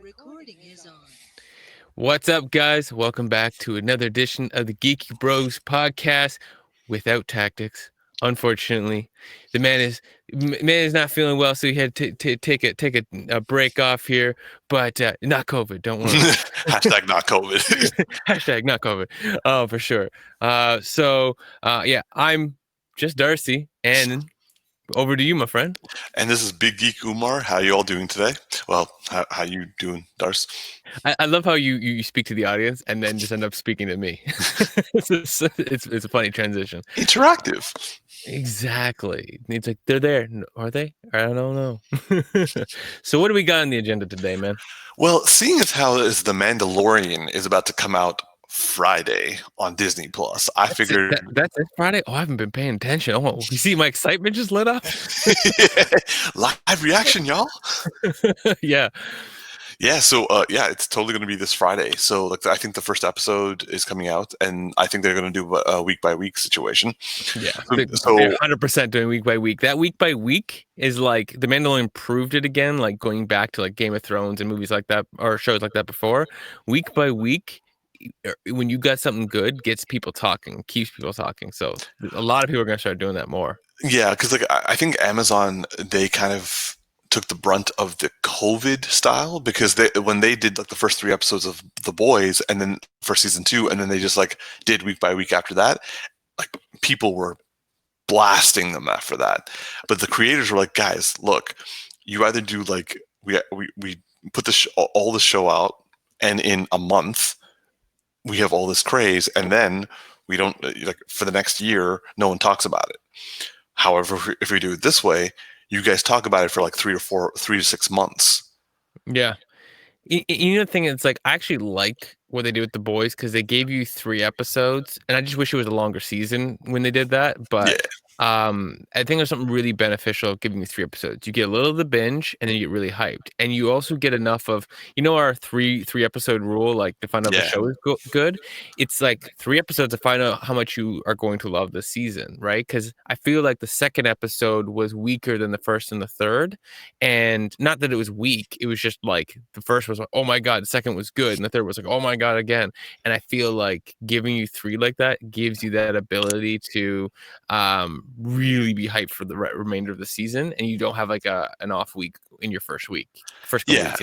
Recording is on. What's up, guys? Welcome back to another edition of the Geeky Bros podcast without Tactix. Unfortunately, the man is not feeling well, so he had to take a break off here. But not COVID, don't worry. Hashtag not COVID. Hashtag not COVID. Oh, for sure. Yeah, I'm just Darcy, and over to you, my friend. And this is Big Geek Umar. How you all doing today? Well, how you doing, Darce? I love how you speak to the audience and then just end up speaking to me. It's a funny transition. Interactive. Exactly. It's like they're there. Are they? I don't know. So what do we got on the agenda today, man? Well, seeing as how is the Mandalorian is about to come out Friday on Disney Plus, I figured that's it, Friday. Oh, I haven't been paying attention. Oh, you see my excitement just lit up. live reaction, y'all. Yeah. Yeah, so it's totally going to be this Friday. So I think the first episode is coming out, and I think they're going to do a week by week situation. Yeah, so 100% doing week by week. That week by week is like the Mandalorian proved it again, like going back to like Game of Thrones and movies like that or shows like that before. Week by week, when you got something good, gets people talking, keeps people talking. So a lot of people are going to start doing that more. Yeah, because I think Amazon, they kind of took the brunt of the COVID style, because when they did like the first 3 episodes of The Boys and then for season 2, and then they just like did week by week after that, like people were blasting them after that. But the creators were like, guys, look, you either do like we put all the show out, and in a month we have all this craze, and then we don't, like, for the next year no one talks about it. However, if we do it this way, you guys talk about it for like 3 to 6 months. Yeah. You know, the thing is, like, I actually like what they do with The Boys because they gave you 3 episodes, and I just wish it was a longer season when they did that. But Yeah. I think there's something really beneficial of giving you 3 episodes. You get a little of the binge, and then you get really hyped, and you also get enough of, our three episode rule, like to find out the show is good. It's like 3 episodes to find out how much you are going to love the season, right? Because I feel like the second episode was weaker than the first and the third, and not that it was weak. It was just like the first was like, oh my god, the second was good, and the third was like, oh my god, again. And I feel like giving you 3 like that gives you that ability to really be hyped for the remainder of the season, and you don't have like an off week in your first weeks, Yeah.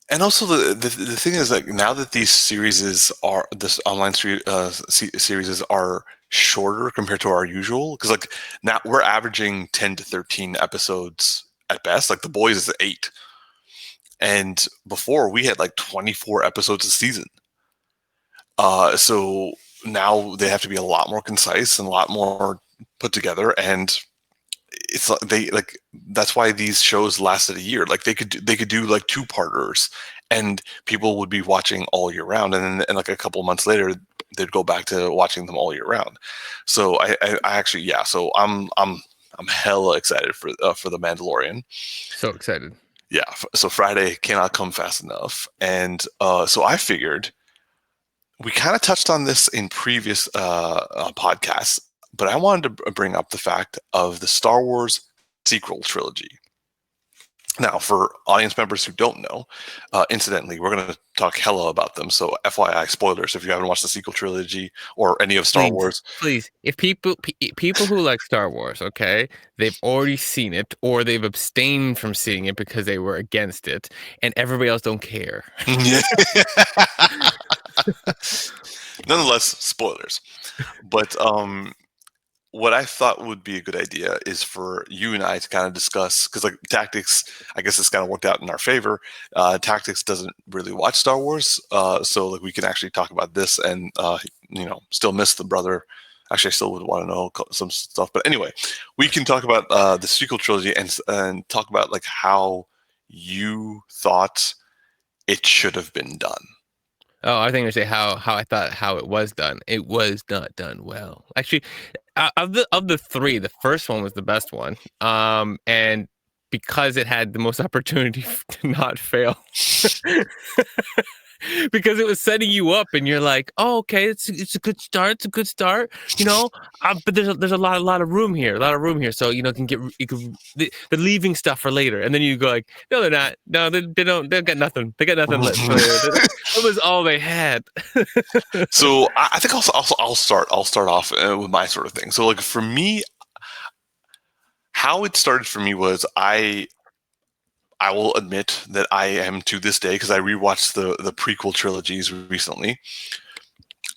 And also the thing is, like, now that these series are this online series are shorter compared to our usual, because like now we're averaging 10 to 13 episodes at best. Like The Boys is 8, and before we had like 24 episodes a season. So now they have to be a lot more concise and a lot more put together, and it's like that's why these shows lasted a year. Like they could do like 2-parters, and people would be watching all year round, and then like a couple of months later they'd go back to watching them all year round. So I actually, so I'm hella excited for the Mandalorian. So excited. Yeah, so Friday cannot come fast enough, and so I figured we kind of touched on this in previous podcasts, but I wanted to bring up the fact of the Star Wars sequel trilogy. Now, for audience members who don't know, incidentally, we're going to talk hella about them. So, FYI, spoilers if you haven't watched the sequel trilogy or any of Star Wars. Please, if people who like Star Wars, okay, they've already seen it or they've abstained from seeing it because they were against it, and everybody else don't care. Nonetheless, spoilers. But what I thought would be a good idea is for you and I to kind of discuss, because like Tactix, I guess it's kind of worked out in our favor. Tactix doesn't really watch Star Wars, so like we can actually talk about this and still miss the brother. Actually, I still would want to know some stuff, but anyway, we can talk about the sequel trilogy and talk about like how you thought it should have been done. Oh, I think I say how I thought how it was done. It was not done well. Actually, of the 3, the first one was the best one. And because it had the most opportunity to not fail. because it was setting you up, and you're like, oh, okay, it's a good start. It's a good start, you know. But there's a lot of room here, a lot of room here. So they're leaving stuff for later, and then you go like, no, they're not. No, they don't. They've got nothing. They got nothing for later. That was all they had. So I think I'll start off with my sort of thing. So like for me, how it started for me was I will admit that I am to this day, because I rewatched the prequel trilogies recently.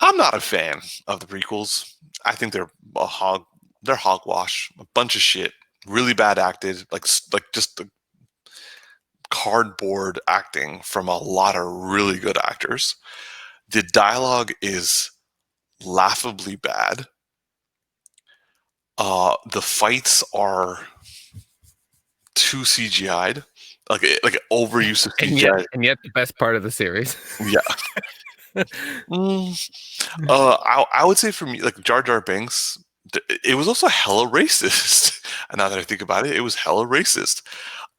I'm not a fan of the prequels. I think they're hogwash, a bunch of shit, really bad acted, like just the cardboard acting from a lot of really good actors. The dialogue is laughably bad. The fights are too CGI'd, like overuse of And yet, CGI. the best part of the series. Yeah. I would say for me, like Jar Jar Binks, it was also hella racist. And now that I think about it, it was hella racist.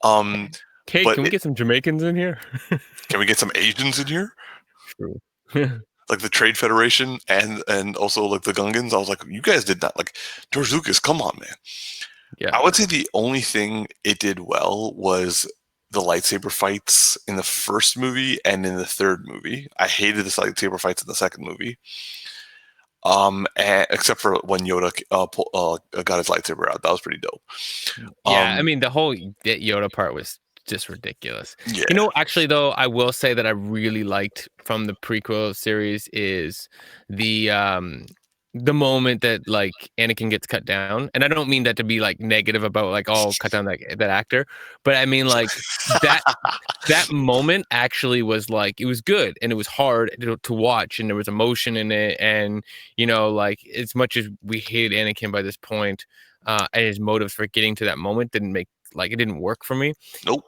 Okay, But can we get some Jamaicans in here? can we get some Asians in here? True. Like the Trade Federation and also like the Gungans. I was like, you guys did not like George Lucas. Come on, man. Yeah. I would say the only thing it did well was the lightsaber fights in the first movie and in the third movie. I hated the lightsaber fights in the second movie. Except for when Yoda got his lightsaber out, that was pretty dope. Yeah, I mean, the whole Yoda part was just ridiculous. Yeah, Actually, though, I will say that I really liked from the prequel series is the moment that like Anakin gets cut down, and I don't mean that to be like negative about like, oh, cut down that actor, but I mean like that moment actually was like, it was good and it was hard to watch, and there was emotion in it, and like as much as we hated Anakin by this point, and his motives for getting to that moment it didn't work for me. nope.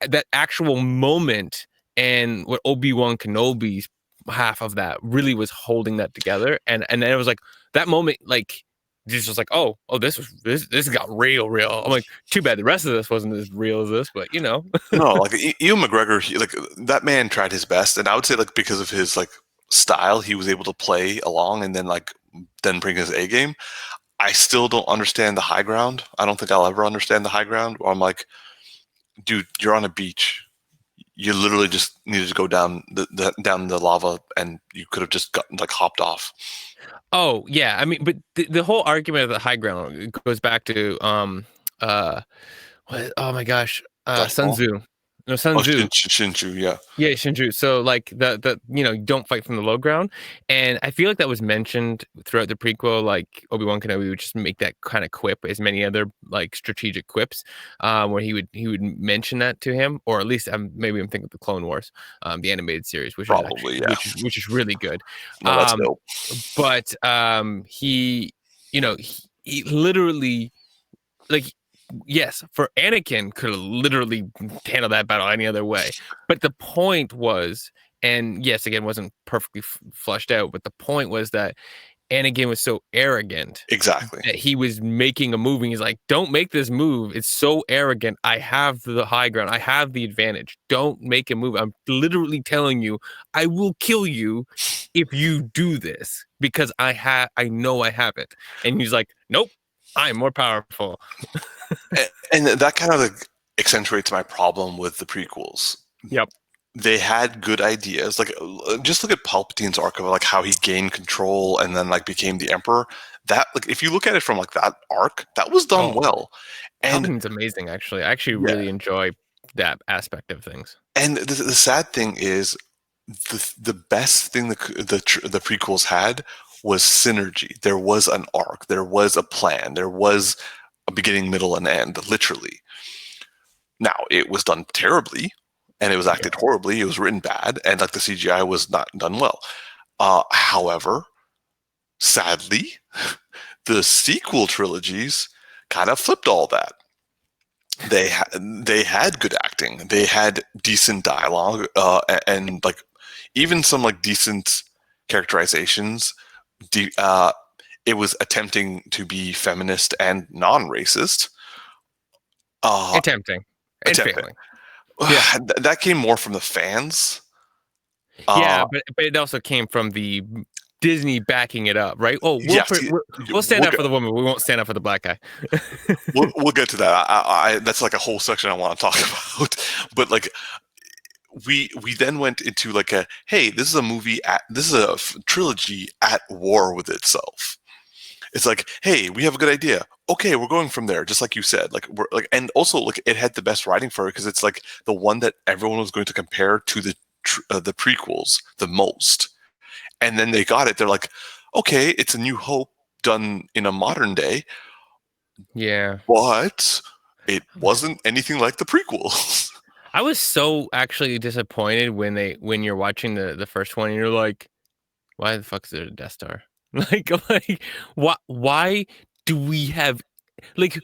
That actual moment and what Obi-Wan Kenobi's half of that really was holding that together, and then it was like that moment, like just was like, oh, this got real. I'm like, too bad the rest of this wasn't as real as this, but No, like Ewan McGregor, like that man tried his best, and I would say like because of his like style, he was able to play along and then bring his A game. I still don't understand the high ground. I don't think I'll ever understand the high ground. Where I'm like, dude, you're on a beach. You literally just needed to go down down the lava, and you could have just hopped off. Oh yeah, I mean, but the whole argument of the high ground goes back to oh my gosh, Darth Sun Maul? Tzu. No, Sun Oh, Tzu. Shinju, yeah. Yeah, Shinju. So like the don't fight from the low ground, and I feel like that was mentioned throughout the prequel. Like Obi-Wan Kenobi would just make that kind of quip, as many other like strategic quips, where he would mention that to him, or at least maybe I'm thinking of the Clone Wars, the animated series, which is actually Probably, yeah. which is really good. No, that's Um, dope. but he literally, like, yes, for Anakin could have literally handled that battle any other way. But the point was, and yes, again, wasn't perfectly flushed out, but the point was that Anakin was so arrogant Exactly. that he was making a move, and he's like, don't make this move. It's so arrogant. I have the high ground. I have the advantage. Don't make a move. I'm literally telling you, I will kill you if you do this, because I know I have it. And he's like, nope, I'm more powerful. And that kind of like accentuates my problem with the prequels. Yep. They had good ideas. Like just look at Palpatine's arc of like how he gained control and then like became the emperor. That, like, if you look at it from like that arc, that was done Oh, well. And Palpatine's amazing, actually. I actually yeah, really enjoy that aspect of things. and the sad thing is the best thing the prequels had was synergy. There was an arc, there was a plan, there was a beginning, middle, and end, literally. Now it was done terribly, and it was Yeah. acted horribly. It was written bad, and like the CGI was not done well. However, sadly, the sequel trilogies kind of flipped all that. They had good acting. They had decent dialogue, and like even some like decent characterizations. It was attempting to be feminist and non-racist. Attempting and Attempting. failing. Yeah. That came more from the fans. Yeah, Uh, but it also came from the Disney backing it up, right? Oh, yes, we'll stand we'll up get for the woman. We won't stand up for the black guy. we'll get to that. That's like a whole section I want to talk about. But like we then went into like a hey, this is a trilogy at war with itself. It's like, hey, we have a good idea. Okay, we're going from there, just like you said. Like we're like, and also like it had the best writing for it because it's like the one that everyone was going to compare to the prequels the most. And then they got it. They're like, okay, it's a New Hope done in a modern day, Yeah. but it wasn't anything like the prequels. I was so actually disappointed when you're watching the first one and you're like, why the fuck is there a Death Star? Like why do we have like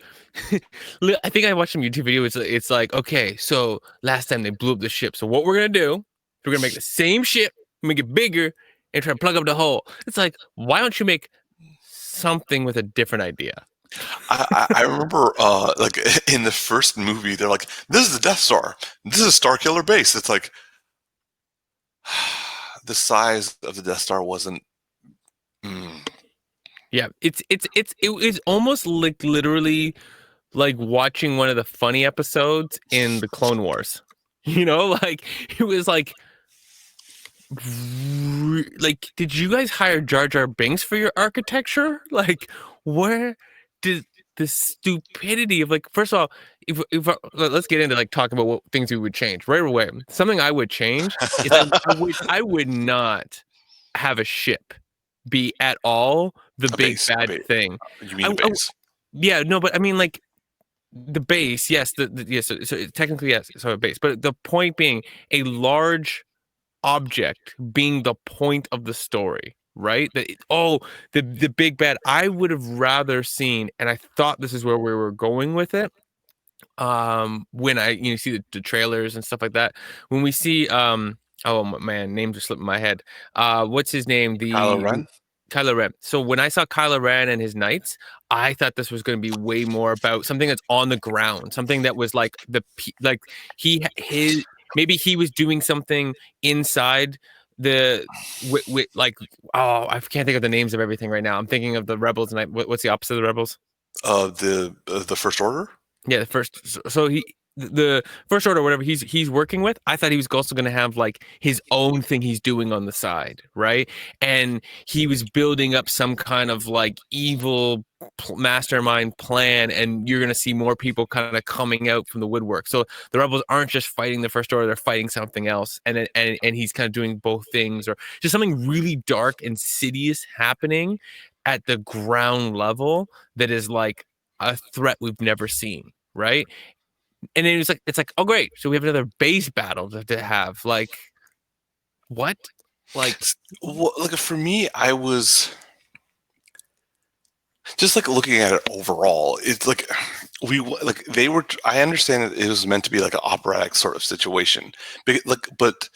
I think I watched some YouTube video. It's like, okay, so last time they blew up the ship. So what we're gonna do, we're gonna make the same ship, make it bigger, and try to plug up the hole. It's like, why don't you make something with a different idea? I remember like in the first movie, they're like, this is the Death Star. This is Star Killer Base. It's like the size of the Death Star wasn't. Mm, Yeah, it was almost like literally like watching one of the funny episodes in the Clone Wars. You know, like it was like, did you guys hire Jar Jar Binks for your architecture? Like, where did the stupidity of like? First of all, if let's get into like talk about what things we would change right away. Something I would change is I would not have a ship be at all the a big base, a bad base. thing. You mean a I base? yeah, no, but I mean like the base, yes, yes, so technically yes, so a base, but the point being a large object being the point of the story, right? The big bad. I would have rather seen, and I thought this is where we were going with it. When I see the trailers and stuff like that, when we see oh man, names are slipping my head. What's his name? Kylo The Ren. Kylo Ren. So when I saw Kylo Ren and his knights, I thought this was going to be way more about something that's on the ground, something that was like like his maybe he was doing something inside the with like oh I can't think of the names of everything right now. I'm thinking of the rebels and what's the opposite of the rebels? The First Order. Yeah, the first. So the first order, whatever he's working with. I thought he was also going to have like his own thing he's doing on the side, right? And he was building up some kind of like evil mastermind plan, and you're going to see more people kind of coming out from the woodwork. So the rebels aren't just fighting the first order; they're fighting something else, and he's kind of doing both things, or just something really dark, insidious happening at the ground level that is like a threat we've never seen, right? And then it's like, oh great, so we have another base battle to have. Like what? Like Well, like for me, I was just like looking at it overall. It's like we like they were. I understand that it was meant to be like an operatic sort of situation, but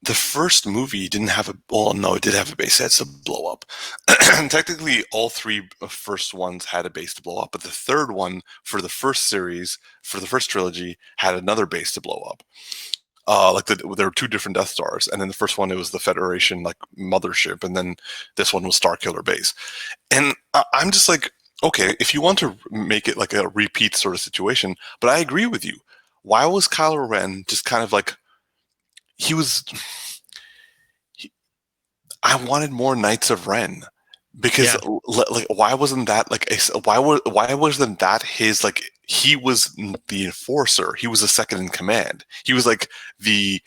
the first movie didn't have a well no it did have a base, it had to blow up. Technically all three first ones had a base to blow up, but the third one for the first series, for the first trilogy, had another base to blow up. There were two different Death Stars, and then the first one it was the Federation like mothership, and then this one was Starkiller Base. And I'm just like, okay, if you want to make it like a repeat sort of situation, but I agree with you. Why was Kylo Ren just kind of like he was I wanted more Knights of Ren because yeah, like why wasn't that his like he was the enforcer, he was the second in command, he was like the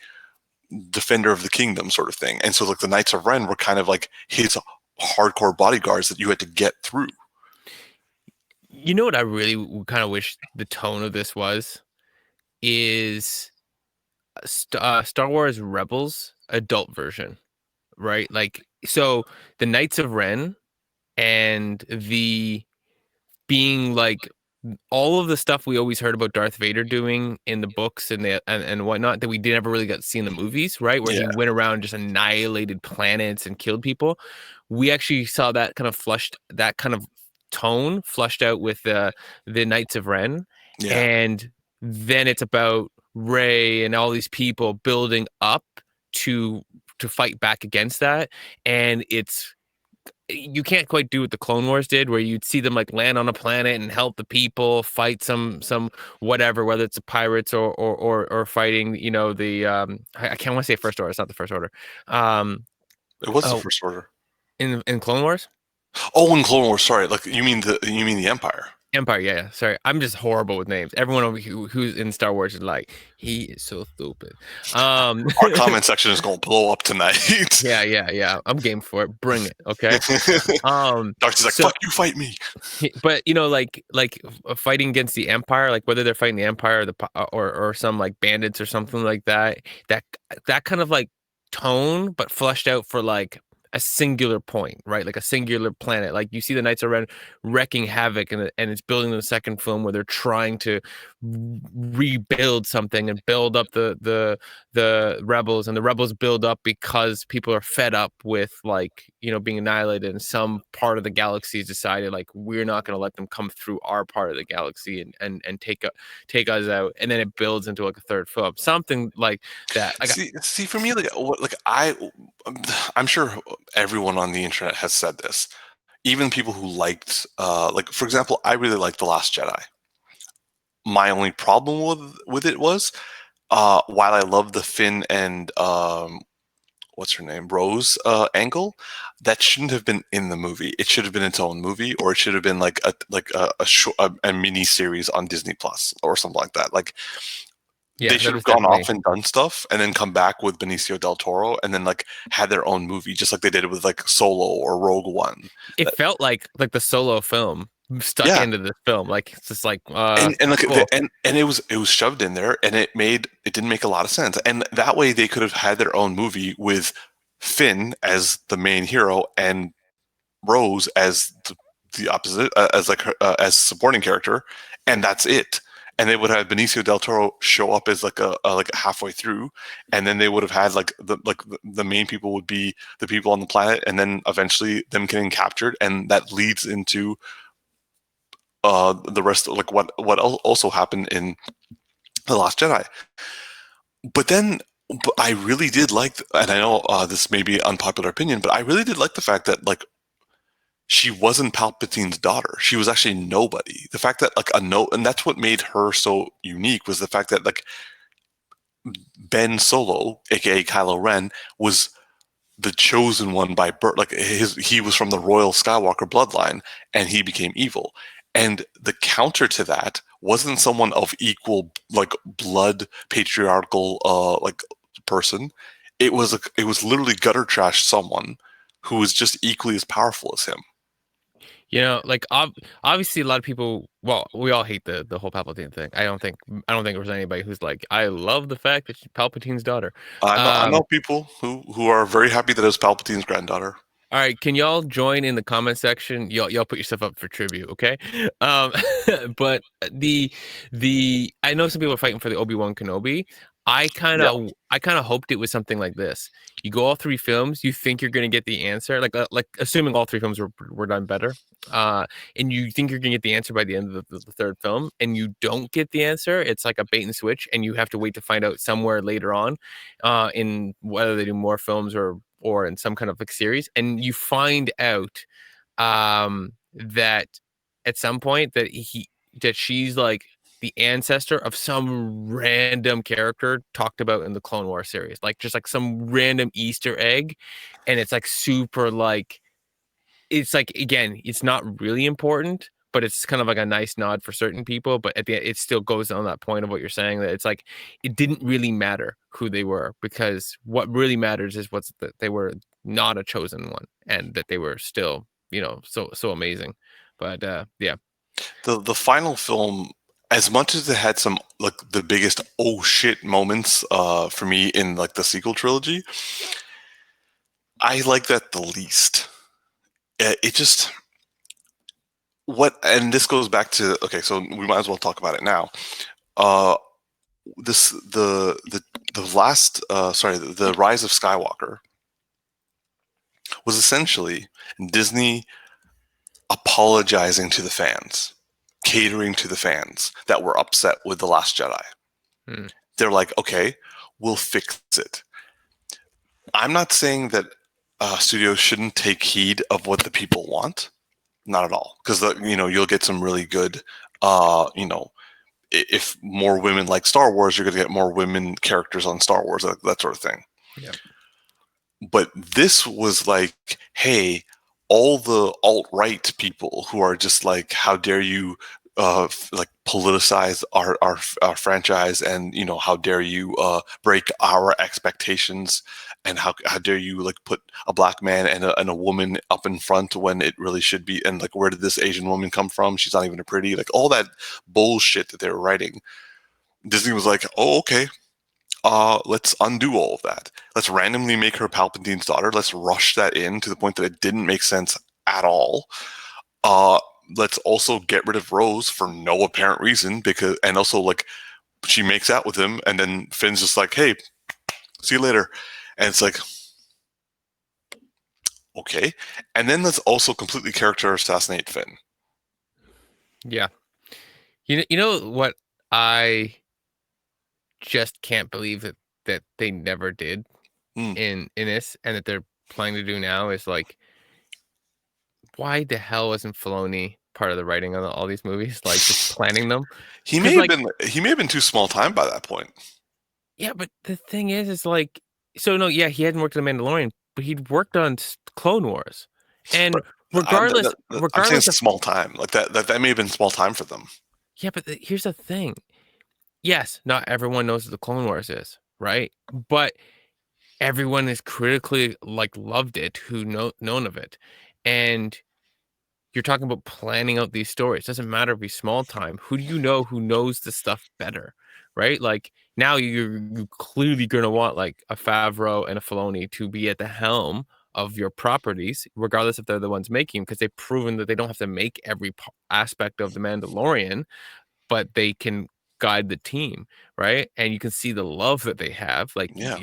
defender of the kingdom sort of thing, and so like the Knights of Ren were kind of like his hardcore bodyguards that you had to get through. you know what I really kind of wish the tone of this is Star Wars Rebels adult version, right? Like so the Knights of Ren and the being like all of the stuff we always heard about Darth Vader doing in the books and whatnot that we never really got to see in the movies, right? Where Yeah, he went around and just annihilated planets and killed people. We actually saw that kind of tone flushed out with the Knights of Ren, yeah, and then it's about Rey and all these people building up to to fight back against that, and you can't quite do what the Clone Wars did, where you'd see them like land on a planet and help the people fight some whatever, whether it's the pirates or fighting, the I can't want to say First Order. It's not the First Order. It was the Oh, First Order. in Clone Wars. Oh, in Clone Wars. Sorry, like you mean the Empire. Empire, yeah. Sorry, I'm just horrible with names. Everyone who's in Star Wars is like, he is so stupid. Our comment section is going to blow up tonight. Yeah. I'm game for it. Bring it, okay? Darcy's like, So, "Fuck you, fight me." but fighting against the Empire, like whether they're fighting the Empire or some like bandits or something like that, that kind of like tone, but fleshed out for like a singular point, right? Like a singular planet. Like you see the Knights around wrecking havoc, and it's building the second film where they're trying to rebuild something and build up the rebels, and the rebels build up because people are fed up with like being annihilated, and some part of the galaxy has decided like we're not going to let them come through our part of the galaxy and take us out, and then it builds into like a third film, something like that. Like, see, for me, I'm sure everyone on the internet has said this. Even people who liked, like for example, I really liked The Last Jedi. My only problem with it was, while I love the Finn and what's her name, Rose angle, that shouldn't have been in the movie. It should have been its own movie, or it should have been like a mini series on Disney Plus or something like that. Like yeah, they should have gone off and done stuff, and then come back with Benicio del Toro, and then like had their own movie, just like they did with like Solo or Rogue One. it felt like the Solo film stuck Yeah, into this film. Like it's just like and like cool. and it was shoved in there, and it didn't make a lot of sense. And that way they could have had their own movie with Finn as the main hero and Rose as the opposite, as like her, as supporting character, and that's it. And they would have Benicio del Toro show up as like a like halfway through, and then they would have had like the main people would be the people on the planet, and then eventually them getting captured, and that leads into the rest of like what also happened in The Last Jedi. But I really did like, and I know this may be unpopular opinion, but I really did like the fact that like she wasn't Palpatine's daughter. She was actually nobody. The fact that like and that's what made her so unique, was the fact that like Ben Solo, aka Kylo Ren, was the chosen one by birth. Like he was from the royal Skywalker bloodline, and he became evil. And the counter to that wasn't someone of equal like blood patriarchal like person. It was literally gutter trash someone who was just equally as powerful as him. Like obviously a lot of people. Well, we all hate the whole Palpatine thing. I don't think there was anybody who's like, I love the fact that she's Palpatine's daughter. I know people who are very happy that it was Palpatine's granddaughter. All right, can y'all join in the comment section? Y'all put yourself up for tribute, okay? Um, but I know some people are fighting for the Obi-Wan Kenobi. Yeah. I kind of hoped it was something like this. You go all three films, you think you're gonna get the answer, like assuming all three films were done better, and you think you're gonna get the answer by the end of the third film, and you don't get the answer. It's like a bait and switch, and you have to wait to find out somewhere later on, in whether they do more films or in some kind of like series, and you find out that at some point that she's like the ancestor of some random character talked about in the Clone Wars series, like just like some random Easter egg, and it's like super like, it's like, again, it's not really important, but it's kind of like a nice nod for certain people. But at the end, it still goes on that point of what you're saying, that it's like it didn't really matter who they were, because what really matters is that they were not a chosen one, and that they were still, so amazing. But yeah. The final film, as much as it had some like the biggest oh shit moments for me in like the sequel trilogy, I like that the least. It just and this goes back to, okay, so we might as well talk about it now. This the last the Rise of Skywalker was essentially Disney apologizing to the fans, catering to the fans that were upset with The Last Jedi. Hmm. They're like, okay, we'll fix it. I'm not saying that studios shouldn't take heed of what the people want. Not at all, because you'll get some really good, if more women like Star Wars, you're going to get more women characters on Star Wars, that sort of thing. Yeah. But this was like, hey, all the alt-right people who are just like, how dare you like politicize our franchise, and how dare you break our expectations, and how dare you like put a black man and a woman up in front when it really should be, and like, where did this Asian woman come from? She's not even a pretty, like, all that bullshit that they were writing. Disney was like, oh, okay, let's undo all of that. Let's randomly make her Palpatine's daughter. Let's rush that in to the point that it didn't make sense at all. Uh, let's also get rid of Rose for no apparent reason, and also, like, she makes out with him, and then Finn's just like, hey, see you later. And it's like, okay. And then let's also completely character assassinate Finn. Yeah. You know what I just can't believe that they never did in this, and that they're planning to do now, is like, why the hell wasn't Filoni part of the writing of all these movies, like just planning them? He may Because have like, been too small time by that point. yeah, but the thing is like, so no, yeah, he hadn't worked on Mandalorian, but he'd worked on Clone Wars, and But I'm saying regardless of, small time. Like that may have been small time for them. yeah, but here's the thing. Yes, not everyone knows what the Clone Wars is, right? But everyone is critically like loved it who known of it, and you're talking about planning out these stories. Doesn't matter if he's small time. Who do you know who knows the stuff better, right? Like, now you're clearly gonna want like a Favreau and a Filoni to be at the helm of your properties, regardless if they're the ones making, because they've proven that they don't have to make every aspect of the Mandalorian, but they can guide the team, right? And you can see the love that they have. Like, Yeah.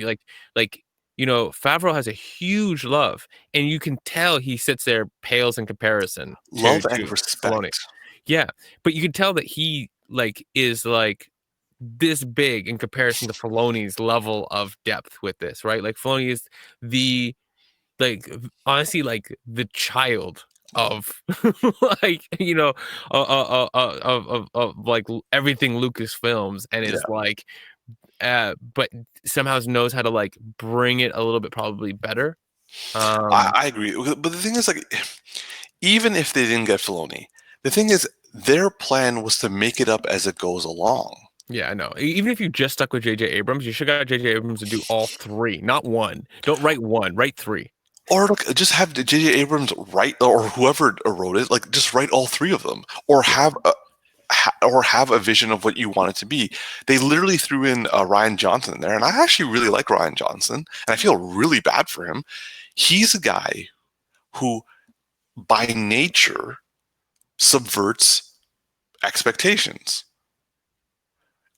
like Favreau has a huge love, and you can tell he sits there, pales in comparison Love and to Filoni. respect. Yeah, but you can tell that he like is like this big in comparison to Filoni's level of depth with this, right? Like, Filoni is the, like, honestly, like the child of like, of like everything Lucasfilms, and Yeah. is like, but somehow knows how to like bring it a little bit probably better. I agree. But the thing is, like, even if they didn't get Filoni, the thing is, their plan was to make it up as it goes along. Yeah, I know. Even if you just stuck with J.J. Abrams, you should got J.J. Abrams to do all three, not one. Don't write one, write three. Or look, just have J.J. Abrams write, or whoever wrote it, like, just write all three of them, or Yeah. have a vision of what you want it to be. They literally threw in Rian Johnson in there, and I actually really like Rian Johnson, and I feel really bad for him. He's a guy who, by nature, subverts expectations.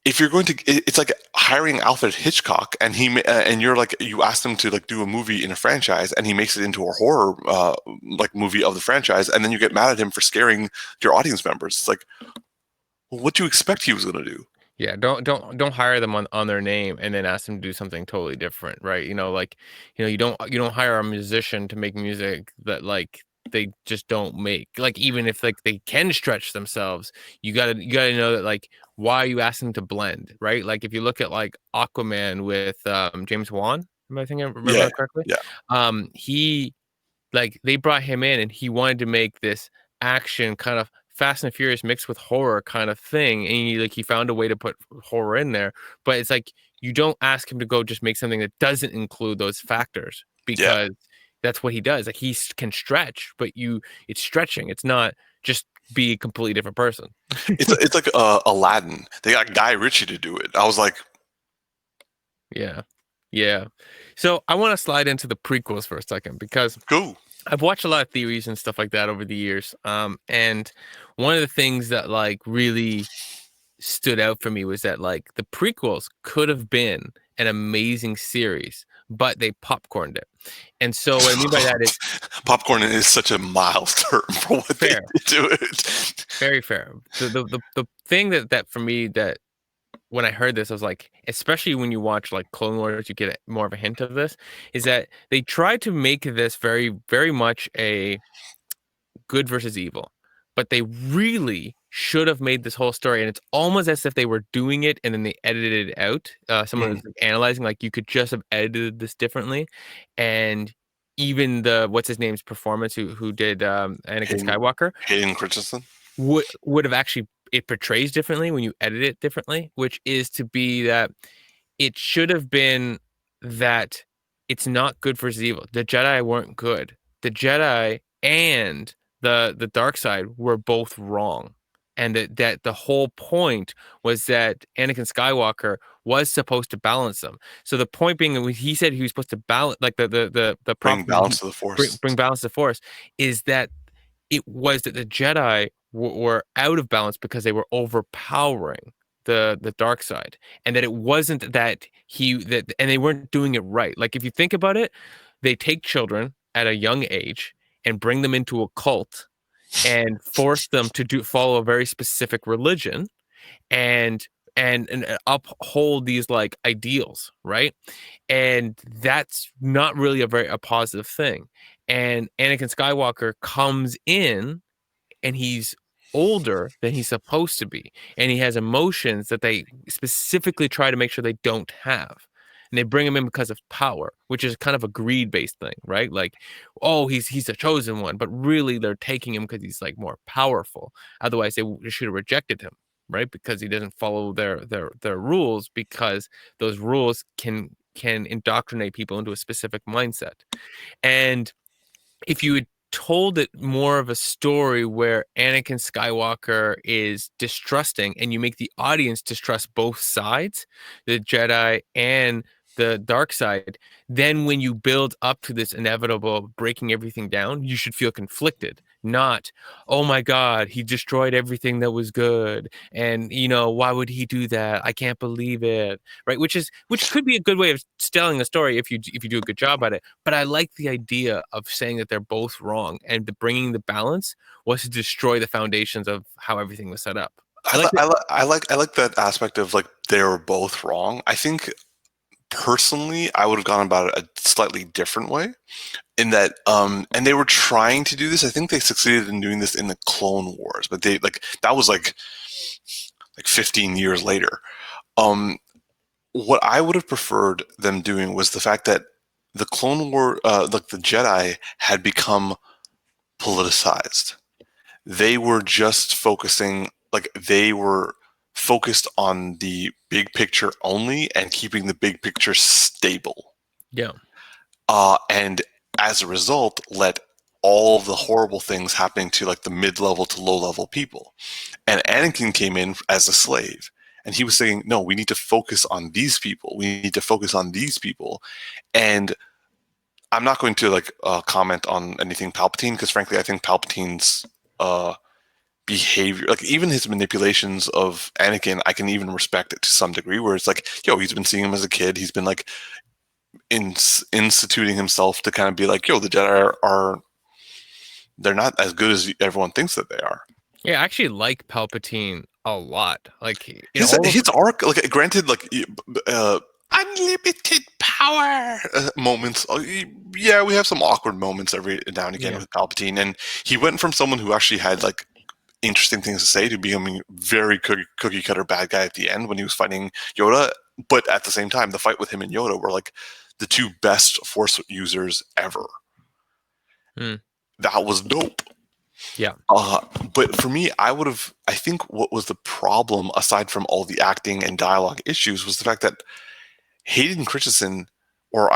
If you're going to, it's like hiring Alfred Hitchcock, and you asked him to like do a movie in a franchise, and he makes it into a horror like movie of the franchise, and then you get mad at him for scaring your audience members. It's like, well, what do you expect he was going to do? Yeah, don't hire them on their name and then ask them to do something totally different, right? Like, you don't hire a musician to make music that like they just don't make. Like, even if like they can stretch themselves, you gotta know that, like, why you ask them to blend, right? Like, if you look at like Aquaman with James Wan, am I thinking, remember Yeah, that correctly? yeah, He, like, they brought him in and he wanted to make this action kind of Fast and Furious mixed with horror kind of thing, and he found a way to put horror in there. But it's like, you don't ask him to go just make something that doesn't include those factors, yeah. because that's what he does. Like, he can stretch, but it's stretching. It's not just be a completely different person. It's like Aladdin. They got Guy Ritchie to do it. I was like, Yeah, yeah. So I want to slide into the prequels for a second, because go. I've watched a lot of theories and stuff like that over the years. And one of the things that like really stood out for me was that like the prequels could have been an amazing series, but they popcorned it. And so what I mean by that is, Popcorn is such a mild term for what they fair, did to it. very fair. The thing that for me that when I heard this, I was like, especially when you watch like Clone Wars, you get more of a hint of this, is that they tried to make this very, very much a good versus evil. But they really should have made this whole story, and it's almost as if they were doing it and then they edited it out. Someone Mm. was like, analyzing, like you could just have edited this differently, and even the what's his name's performance, who did Anakin Hayden, Skywalker, Hayden Christensen. would have actually it portrays differently when you edit it differently, which is to be that it should have been that it's not good versus evil. The Jedi weren't good. The Jedi and the dark side were both wrong. And that the whole point was that Anakin Skywalker was supposed to balance them. So the point being that when he said he was supposed to balance, like the Bring prophecy balance to the Force. bring balance to the Force, is that it was that the Jedi were out of balance because they were overpowering the dark side, and that it wasn't that and they weren't doing it right. Like if you think about it, they take children at a young age and bring them into a cult and force them to follow a very specific religion and and uphold these like ideals, right? And that's not really a positive thing. And Anakin Skywalker comes in and he's older than he's supposed to be, and he has emotions that they specifically try to make sure they don't have, and they bring him in because of power, which is kind of a greed based thing, right? Like, oh, he's a chosen one, but really they're taking him because he's like more powerful. Otherwise they should have rejected him, right? Because he doesn't follow their rules, because those rules can indoctrinate people into a specific mindset. And if you had told it more of a story where Anakin Skywalker is distrusting and you make the audience distrust both sides, the Jedi and the dark side, then when you build up to this inevitable breaking everything down, you should feel conflicted, not, oh my God, he destroyed everything that was good. And, why would he do that? I can't believe it. Right. Which could be a good way of telling the story if you do a good job at it. But I like the idea of saying that they're both wrong, and bringing the balance was to destroy the foundations of how everything was set up. I like it. I like that aspect of like they were both wrong. I think personally, I would have gone about it a slightly different way. In that, and they were trying to do this. I think they succeeded in doing this in the Clone Wars, but they like that was like 15 years later. Um, what I would have preferred them doing was the fact that the Clone War, like the Jedi, had become politicized. They were just focusing, like they were focused on the big picture only and keeping the big picture stable. Yeah. And as a result, let all the horrible things happening to like the mid-level to low-level people. And Anakin came in as a slave, and he was saying, "No, we need to focus on these people. We need to focus on these people." And I'm not going to like comment on anything Palpatine, because frankly, I think Palpatine's uh, behavior, like even his manipulations of Anakin, I can even respect it to some degree. Where it's like, yo, he's been seeing him as a kid. He's been like instituting himself to kind of be like, yo, the Jedi are they're not as good as everyone thinks that they are. Yeah, I actually like Palpatine a lot. Like in His all of his arc, like granted, like unlimited power moments. Yeah, we have some awkward moments every now and again yeah. with Palpatine, and he went from someone who actually had like interesting things to say to becoming very cookie cutter bad guy at the end when he was fighting Yoda. But at the same time, the fight with him and Yoda were like the two best Force users ever. Hmm. That was dope. Yeah. But for me, I think what was the problem, aside from all the acting and dialogue issues, was the fact that Hayden Christensen, or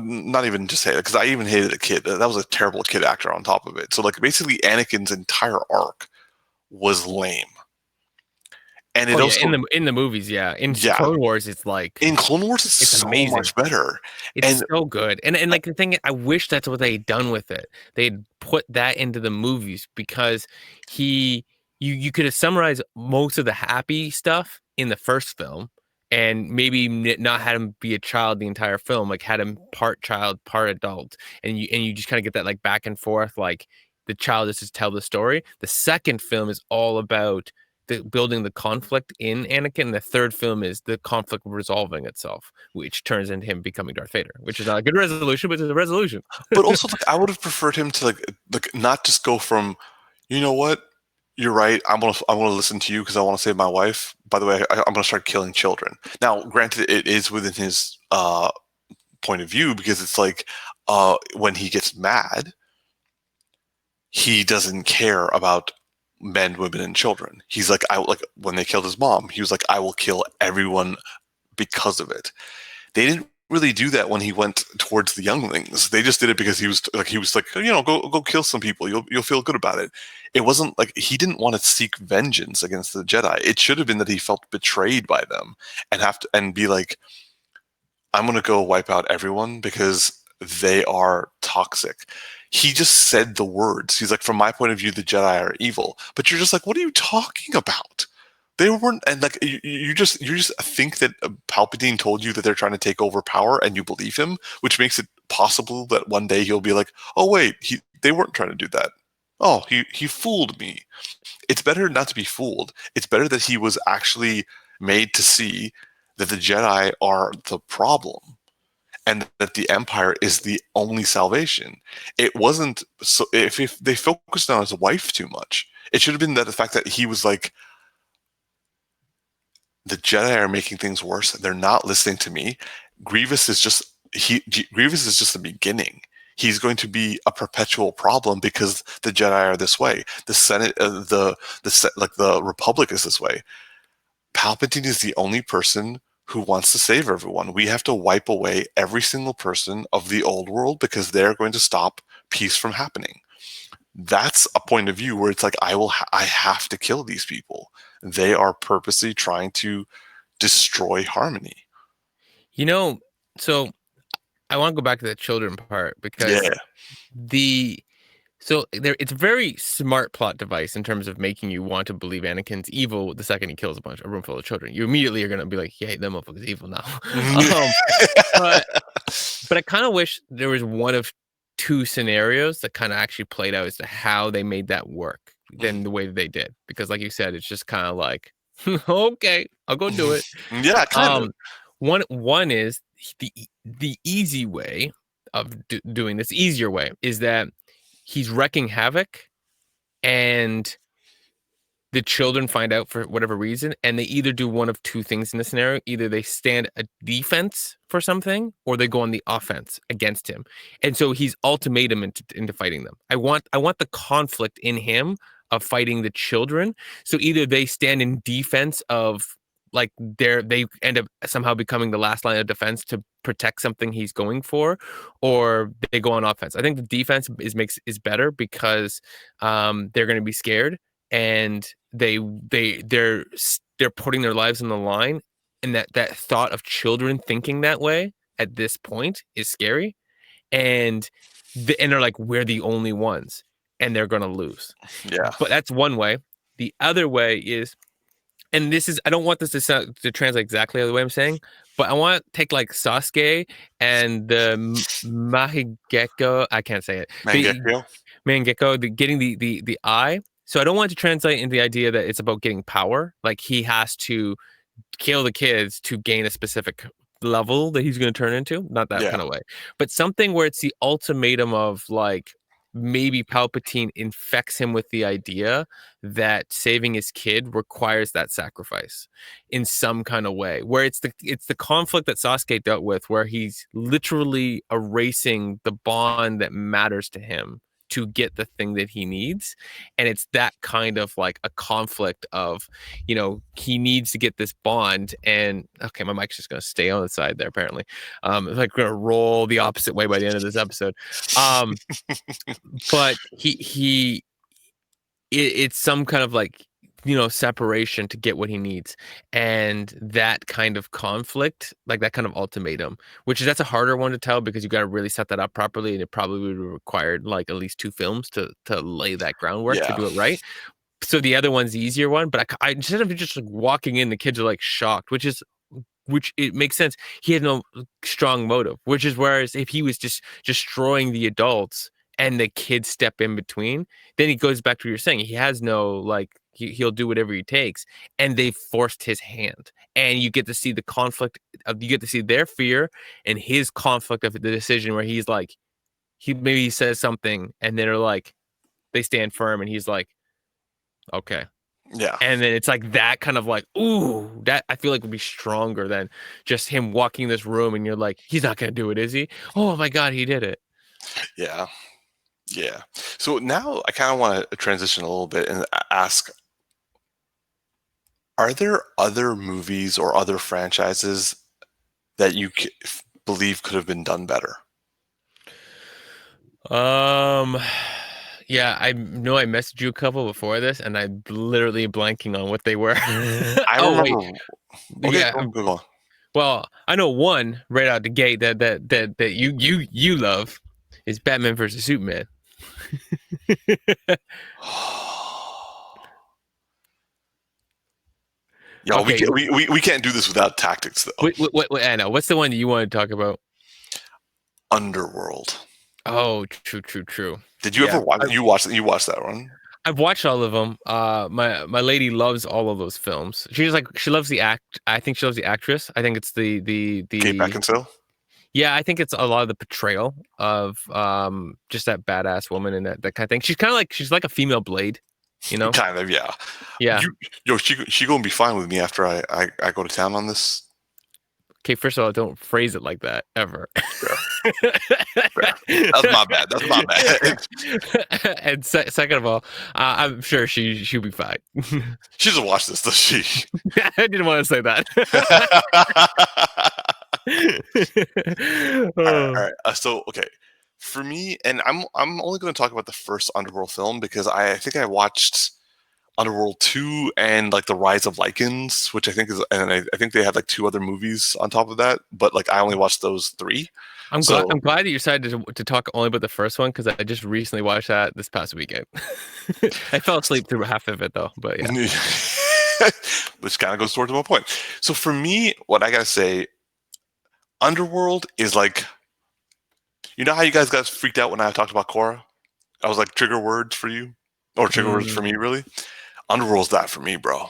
not even just Hayden, because I even hated the kid. That was a terrible kid actor on top of it. So like basically Anakin's entire arc was lame. And it Oh yeah, also, in the movies, yeah. In yeah, Clone Wars, it's like in Clone Wars, it's it's so amazing. much better. It's And so good. And like the thing, I wish that's what they'd done with it. They'd put that into the movies, because he you could have summarized most of the happy stuff in the first film, and maybe not had him be a child the entire film, like had him part child, part adult. And you just kind of get that like back and forth, like the child is to tell the story. The second film is all about building the conflict in Anakin. The third film is the conflict resolving itself, which turns into him becoming Darth Vader, which is not a good resolution, but it's a resolution. But also, like, I would have preferred him to like not just go from, you know what, you're right. I want to listen to you because I want to save my wife. By the way, I'm gonna start killing children. Now, granted, it is within his point of view because it's like when he gets mad, he doesn't care about men, women, and children. He's like, I like when they killed his mom. He was like, I will kill everyone because of it. They didn't really do that when he went towards the younglings. They just did it because he was like, go kill some people. You'll feel good about it. It wasn't like he didn't want to seek vengeance against the Jedi. It should have been that he felt betrayed by them and be like, I'm gonna go wipe out everyone because they are toxic. He just said the words. He's like, from my point of view, the Jedi are evil. But you're just like, what are you talking about? They weren't, and like you just think that Palpatine told you that they're trying to take over power, and you believe him, which makes it possible that one day he'll be like, oh wait, they weren't trying to do that. Oh, he fooled me. It's better not to be fooled. It's better that he was actually made to see that the Jedi are the problem and that the Empire is the only salvation. It wasn't so if they focused on his wife too much. It should have been that the fact that he was like, the Jedi are making things worse. They're not listening to me. Grievous is just the beginning. He's going to be a perpetual problem because the Jedi are this way. The Senate, the Republic is this way. Palpatine is the only person who wants to save everyone. We have to wipe away every single person of the old world because they're going to stop peace from happening. That's a point of view where it's like, I have to kill these people. They are purposely trying to destroy harmony. So I want to go back to the children part because it's a very smart plot device in terms of making you want to believe Anakin's evil the second he kills a room full of children. You immediately are going to be like, yeah, that motherfucker's evil now. But I kind of wish there was one of two scenarios that kind of actually played out as to how they made that work than the way that they did. Because like you said, it's just kind of like, okay, I'll go do it. Yeah, kind of. One is the easy way of doing this. Easier way is that he's wrecking havoc and the children find out for whatever reason, and they either do one of two things in the scenario. Either they stand a defense for something, or they go on the offense against him. And so he's ultimatum into fighting them. I want the conflict in him of fighting the children. So either they stand in defense of, like, they end up somehow becoming the last line of defense to protect something he's going for, or they go on offense. I think the defense is better because they're going to be scared, and they're putting their lives on the line, and that thought of children thinking that way at this point is scary, and they're like, we're the only ones, and they're gonna lose. Yeah, but that's one way. The other way is, and this is, I don't want this to translate exactly the way I'm saying, but I want to take like Sasuke and the Mahigeko. I can't say it. Mangekyo, getting the eye. So I don't want to translate into the idea that it's about getting power. Like he has to kill the kids to gain a specific level that he's going to turn into. Not that kind of way, but something where it's the ultimatum of like, maybe Palpatine infects him with the idea that saving his kid requires that sacrifice in some kind of way, where it's the conflict that Sasuke dealt with, where he's literally erasing the bond that matters to him to get the thing that he needs. And it's that kind of like a conflict of, he needs to get this bond. And okay, my mic's just going to stay on the side there, apparently. It's like going to roll the opposite way by the end of this episode. But it's some kind of like, separation to get what he needs, and that kind of conflict, like that kind of ultimatum, that's a harder one to tell because you got to really set that up properly, and it probably would have required like at least 2 films to lay that groundwork to do it right. So the other one's the easier one, but I instead of just like walking in, the kids are like shocked, which it makes sense. He had no strong motive, whereas if he was just destroying the adults and the kids step in between, then he goes back to what you're saying. He has no, like, he'll do whatever he takes, and they forced his hand, and you get to see the conflict of you get to see their fear and his conflict of the decision where he's like he says something and they're like they stand firm and he's like okay. Yeah. And then it's like that kind of like, ooh, that I feel like would be stronger than just him walking this room and you're like, he's not gonna do it, is he? Oh my god, he did it. Yeah. Yeah. So now I kind of want to transition a little bit and ask, are there other movies or other franchises that you believe could have been done better? Um, yeah, I know I messaged you a couple before this, and I'm literally blanking on what they were. I Oh wait, remember. Okay, yeah. go on. Well, I know one right out the gate that you love is Batman versus Superman. Yo, Okay, we can't do this without Tactics though. I know. What's the one that you want to talk about? Underworld. Oh, true. Did you Yeah, ever watch? You watched that one? I've watched all of them. My lady loves all of those films. She loves the act. I think she loves the actress. I think it's Kate the Beckinsale. yeah. I think it's a lot of the portrayal of just that badass woman and that kind of thing. She's like a female Blade, you know? Kind of, yeah. Yeah. She gonna be fine with me after I go to town on this. Okay, first of all, don't phrase it like that ever. Fair, fair. That's my bad. That's my bad. And second of all, I'm sure she'll be fine. She doesn't watch this, does she? I didn't want to say that. All right, all Oh. right. So, okay, for me, and I'm only going to talk about the first Underworld film because I think I watched Underworld 2 and like The Rise of Lycans, which I think is, and I think they had like two other movies on top of that, but like I only watched those three. I'm glad. So I'm glad that you decided to talk only about the first one because I just recently watched that this past weekend. I fell asleep through half of it though, but yeah. which kind of goes towards my point. So for me, what I gotta say, Underworld is like, you know how you guys got freaked out when I talked about Korra? I was like trigger words for you, or trigger words for me, Mm, really. Underworld's that for me, bro.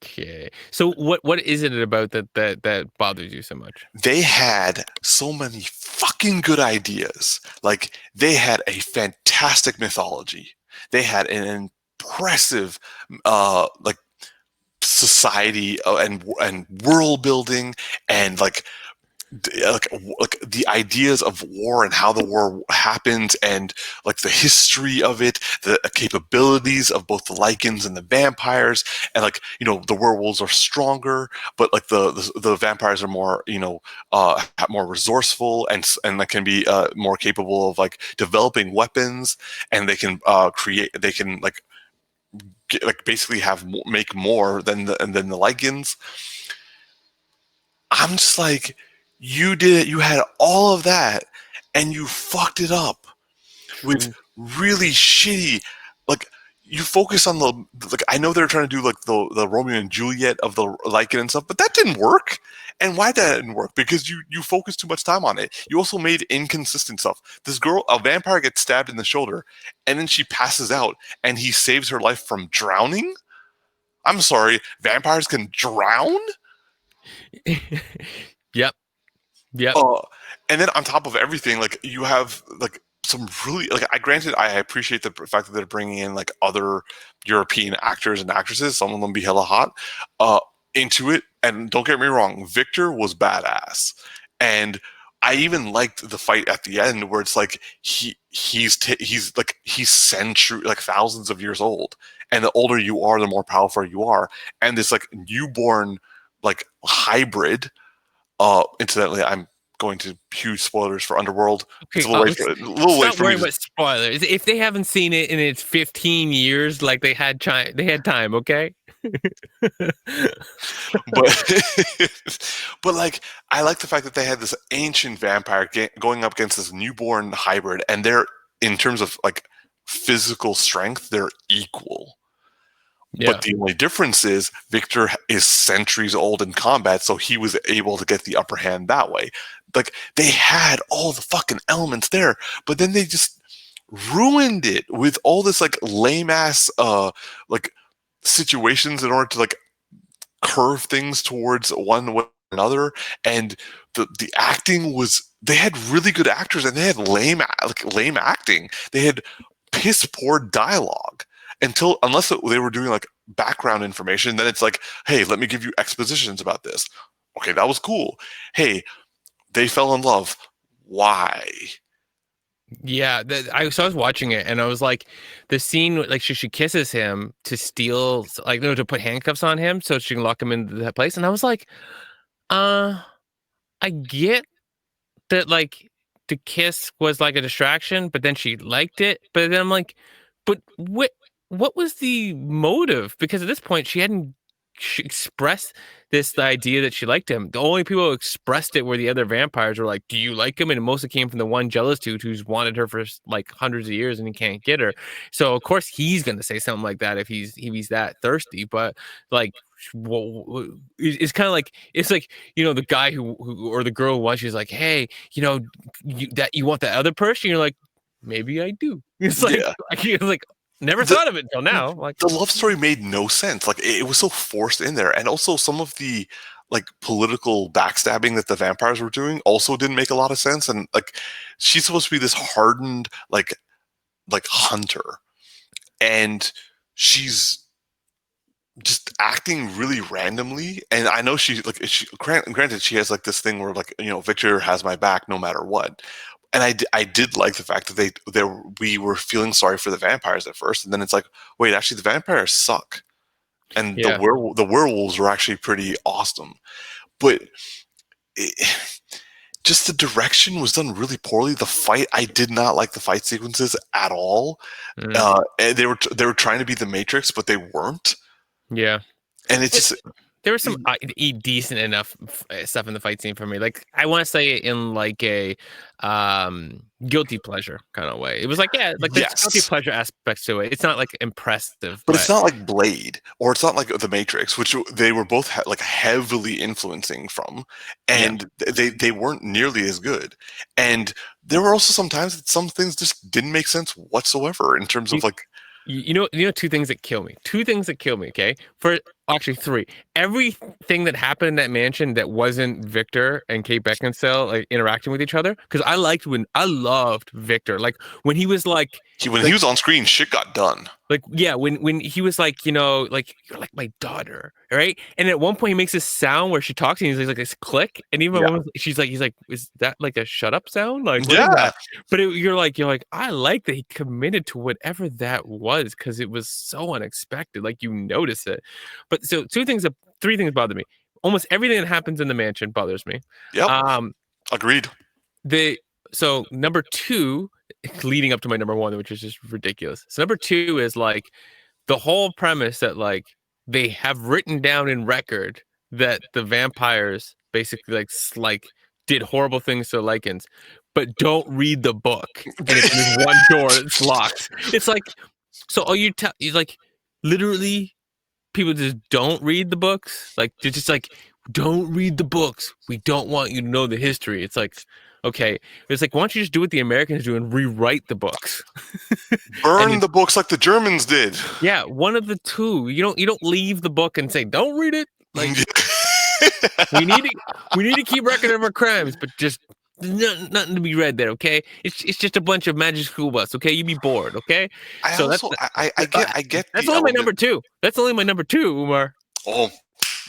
okay. So what is it about that bothers you so much? They had so many fucking good ideas. Like they had a fantastic mythology. They had an impressive, like society and world building and like the ideas of war and how the war happened and like the history of it, the capabilities of both the Lycans and the vampires, and like the werewolves are stronger, but like the vampires are more more resourceful and like can be more capable of like developing weapons, and they can like basically make more than the Lycans. I'm just like, you did it. You had all of that, and you fucked it up with True. really shitty. Like you focus on the like. I know they're trying to do like the Romeo and Juliet of the Lycan and stuff, but that didn't work. And why that didn't work? Because you focused too much time on it. You also made inconsistent stuff. This girl, a vampire, gets stabbed in the shoulder, and then she passes out, and he saves her life from drowning. I'm sorry, vampires can drown. Yep. Yep. Uh, and then on top of everything, like you have like some really like I appreciate the fact that they're bringing in like other European actors and actresses, some of them be hella hot, uh, into it. And don't get me wrong, Victor was badass, and I even liked the fight at the end where it's like he's century like thousands of years old, and the older you are, the more powerful you are, and this like newborn like hybrid. Incidentally, I'm going to huge spoilers for Underworld. It's Okay, a little late stop for me worrying to, about spoilers. If they haven't seen it in its 15 years, like they had time, okay? but but like I like the fact that they had this ancient vampire going up against this newborn hybrid, and they're in terms of like physical strength, they're equal. But Yeah. the only difference is Victor is centuries old in combat, so he was able to get the upper hand that way. Like they had all the fucking elements there, but then they just ruined it with all this like lame ass like situations in order to like curve things towards one way or another. And the acting was, they had really good actors and they had lame acting. They had piss poor dialogue until, unless they were doing like background information, then it's like, hey, let me give you expositions about this. Okay, that was cool. Hey, they fell in love. Why? Yeah, so I was watching it and I was like, the scene like she kisses him to steal, like, no, to put handcuffs on him so she can lock him into that place, and I was like, I get that, like, the kiss was like a distraction, but then she liked it. But then I'm like, but what was the motive? Because at this point she expressed the idea that she liked him. The only people who expressed it were the other vampires were like, do you like him? And most of it came from the one jealous dude who's wanted her for like hundreds of years and he can't get her. So of course he's gonna say something like that if he's that thirsty. But like, well, it's kind of like, it's like, the guy who or the girl who was, she's like, hey, that you want that other person, you're like, maybe I do. It's like, Yeah. it's like, never The, thought of it until now. Like, the love story made no sense. Like it was so forced in there, and also some of the like political backstabbing that the vampires were doing also didn't make a lot of sense. And like she's supposed to be this hardened like hunter, and she's just acting really randomly. And I know granted she has like this thing where like Victor has my back no matter what. And I did like the fact that we were feeling sorry for the vampires at first, and then it's like, wait, actually the vampires suck, and yeah. the werewolves were actually pretty awesome. But it, just the direction was done really poorly. The fight, I did not like the fight sequences at all. Mm, And they were trying to be the Matrix, but they weren't. yeah. And it's just There was some decent enough stuff in the fight scene for me. Like, I want to say in like a guilty pleasure kind of way. It was like, yeah, like there's guilty yes, pleasure aspects to it. It's not like impressive, but it's but not like Blade, or it's not like the Matrix, which they were both like heavily influencing from, yeah. and they weren't nearly as good. And there were also some times that some things just didn't make sense whatsoever in terms You, of like, two things that kill me. Two things that kill me. Okay, for actually three. Everything that happened in that mansion that wasn't Victor and Kate Beckinsale like interacting with each other. Because I loved Victor. Like when he was like, when he was on screen, shit got done. like, yeah, when he was like, like, you're like my daughter, right? And at one point he makes this sound where she talks and he's like this click, and even my Yeah, mom, he's like, is that like a shut up sound? Like, what is yeah, that? But you're like, I like that he committed to whatever that was because it was so unexpected. Like you notice it. But so three things bother me. Almost everything that happens in the mansion bothers me. yep, Um, agreed. the so number two, leading up to my number one, which is just ridiculous. So number two is like the whole premise that like they have written down in record that the vampires basically like did horrible things to Lycans, but don't read the book, and it's in this one door that's locked. It's like, so all you tell is like literally people just don't read the books. Like they're just like, don't read the books. We don't want you to know the history. It's like, okay, it's like, why don't you just do what the Americans do and rewrite the books? Burn And the books like the Germans did. yeah, one of the two. You don't leave the book and say don't read it. Like we need to keep record of our crimes, but just nothing to be read there. Okay, it's just a bunch of magic school bus. Okay, you be bored. Okay, I so also I get that's the only my element. number two. That's only my number two, Umar. Oh,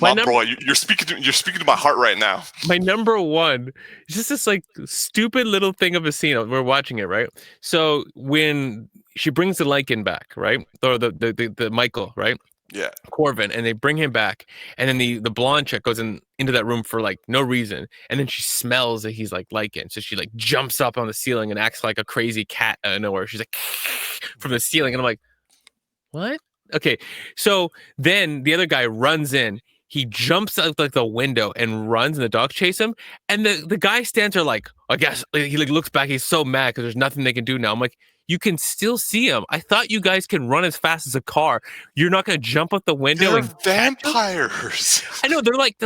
My my number bro, you're speaking to my heart right now. my number one is just this like stupid little thing of a scene. We're watching it, right? So when she brings the Lycan back, right, or the Michael, right, Yeah, Corvin, and they bring him back, and then the blonde chick goes into that room for like no reason, and then she smells that he's like Lycan, so she like jumps up on the ceiling and acts like a crazy cat out of nowhere. She's like from the ceiling, and I'm like, what? Okay, so then the other guy runs in. He jumps out like the window and runs, and the dogs chase him. And the guy stands there like, I guess he like looks back. He's so mad because there's nothing they can do now. I'm like, you can still see him. I thought you guys can run as fast as a car. You're not gonna jump out the window they're and catch him? vampires. I know they're like,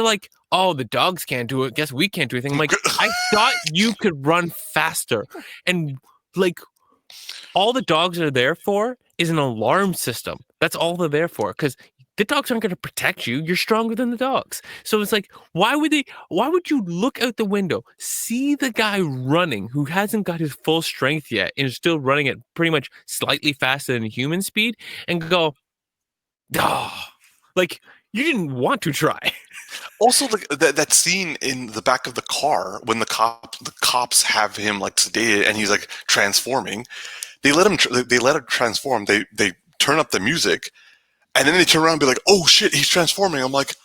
oh, the dogs can't do it. Guess we can't do anything. I'm like, I thought you could run faster, and like all the dogs are there for is an alarm system. That's all they're there for. Because the dogs aren't going to protect you. You're stronger than the dogs. So it's like, why would you look out the window, see the guy running who hasn't got his full strength yet and is still running at pretty much slightly faster than human speed and go, oh, like you didn't want to try. Also, like that scene in the back of the car when the cops have him like sedated and he's like transforming. They let him transform. They turn up the music, and then they turn around and be like, "Oh shit, he's transforming." I'm like,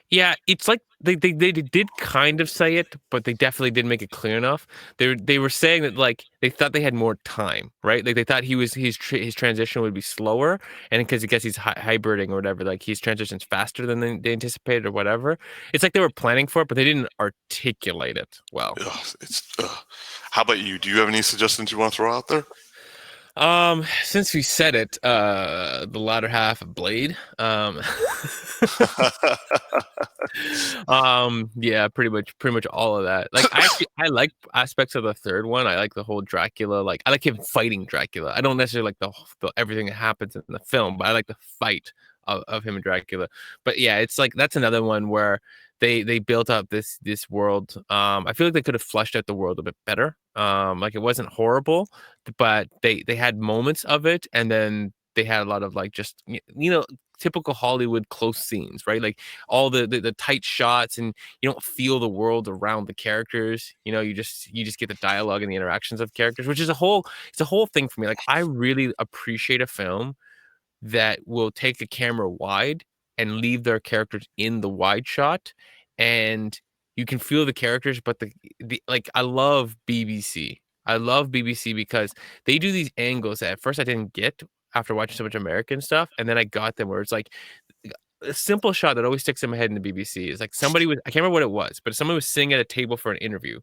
Yeah, it's like they did kind of say it, but they definitely didn't make it clear enough. They were saying that like they thought they had more time, right? Like they thought his transition would be slower, and because I guess he's hybriding or whatever, like his transitions faster than they anticipated or whatever. It's like they were planning for it, but they didn't articulate it well. ugh, it's. Ugh. How about you? Do you have any suggestions you want to throw out there? Since we said it, the latter half of Blade, yeah, pretty much all of that. Like I like aspects of the third one. I like the whole Dracula, like I like him fighting Dracula. I don't necessarily like the everything that happens in the film, but I like the fight of him and Dracula. But yeah, it's like that's another one where they built up this world. I feel like they could have fleshed out the world a bit better. Like it wasn't horrible, but they had moments of it, and then they had a lot of like just typical Hollywood close scenes, right? Like all the tight shots, and you don't feel the world around the characters. You just get the dialogue and the interactions of characters, which is a whole thing for me. Like I really appreciate a film that will take the camera wide and leave their characters in the wide shot, and you can feel the characters, but the like I love BBC. I love BBC because they do these angles that at first I didn't get after watching so much American stuff, and then I got them where it's like a simple shot that always sticks in my head in the BBC is like somebody was I can't remember what it was, but somebody was sitting at a table for an interview,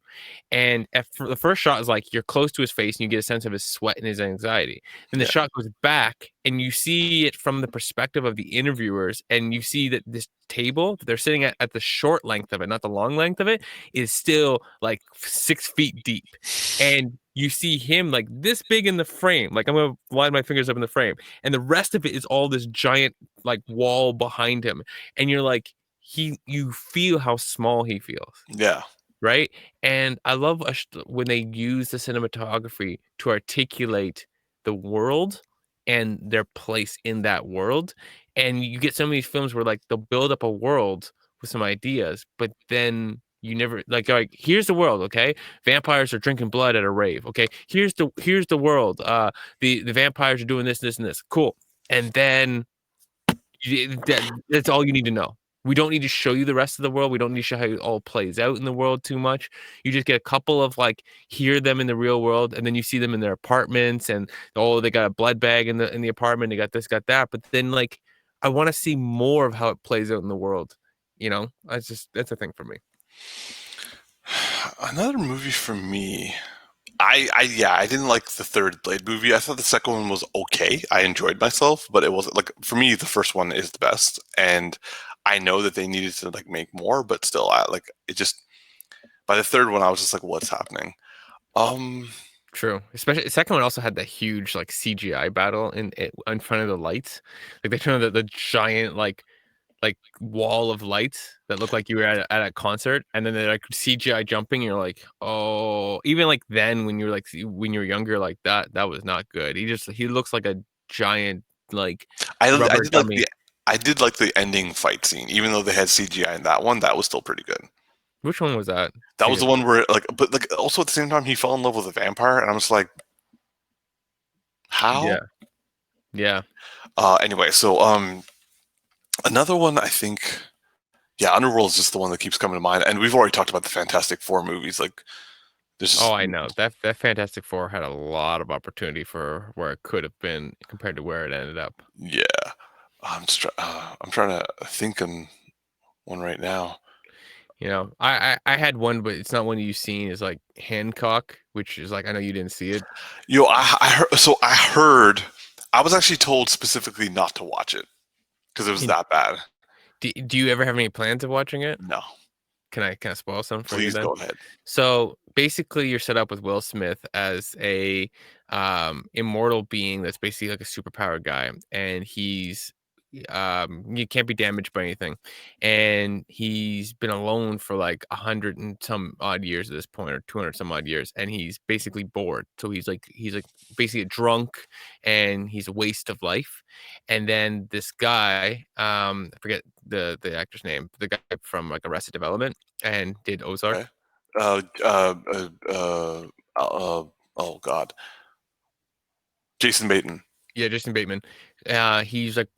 and the first shot is like you're close to his face and you get a sense of his sweat and his anxiety. Then the Yeah, shot goes back and you see it from the perspective of the interviewers, and you see that this table that they're sitting at the short length of it, not the long length of it, is still like 6 feet deep, and you see him like this big in the frame. Like I'm gonna line my fingers up in the frame, and the rest of it is all this giant like wall behind him, and you're like you feel how small he feels, yeah. right? And I love when they use the cinematography to articulate the world and their place in that world. And you get some of these films where like they'll build up a world with some ideas, but then you never like here's the world, okay? Vampires are drinking blood at a rave, okay? Here's the world. The vampires are doing this, and this. Cool. And then that's all you need to know. We don't need to show you the rest of the world. We don't need to show how it all plays out in the world too much. You just get a couple of like hear them in the real world, and then you see them in their apartments, and oh, they got a blood bag in the apartment. They got this, got that. But then like, I want to see more of how it plays out in the world. That's a thing for me. Another movie for me. I didn't like the third Blade movie. I thought the second one was okay. I enjoyed myself, but it wasn't like for me the first one is the best. And I know that they needed to like make more, but still I like it just by the third one I was just like, what's happening? Um True. Especially the second one also had that huge like CGI battle in front of the lights. Like they turned the giant like wall of lights that look like you were at a concert, and then they're like CGI jumping, and you're like, oh, even like then when you're like when you're younger, like that was not good. He looks like a giant like I rubber did like dummy. the ending fight scene, even though they had CGI in that one, that was still pretty good. Which one was that? That was See, the one where like but like also at the same time he fell in love with a vampire and I'm just like, how? yeah, yeah. Anyway, so another one I think yeah, Underworld is just the one that keeps coming to mind. And we've already talked about the Fantastic Four movies. Like, there's Oh, just I know that Fantastic Four had a lot of opportunity for where it could have been compared to where it ended up. yeah. I'm trying to think on one right now. I had one, but it's not one you've seen. Is like Hancock, which is like I know you didn't see it. Yo, I heard. I was actually told specifically not to watch it because it was And that bad. do you ever have any plans of watching it? No, Can I spoil some for you please then? go ahead. So basically, you're set up with Will Smith as a immortal being that's basically like a superpower guy, and he's you can't be damaged by anything, and he's been alone for like 100 and some odd years at this point, or 200 some odd years, and he's basically bored. So he's like basically a drunk, and he's a waste of life. And then this guy, I forget the actor's name, the guy from like Arrested Development and did Okay. Ozark. Uh, uh, uh, uh, oh God, Jason Bateman. Yeah, Jason Bateman. He's like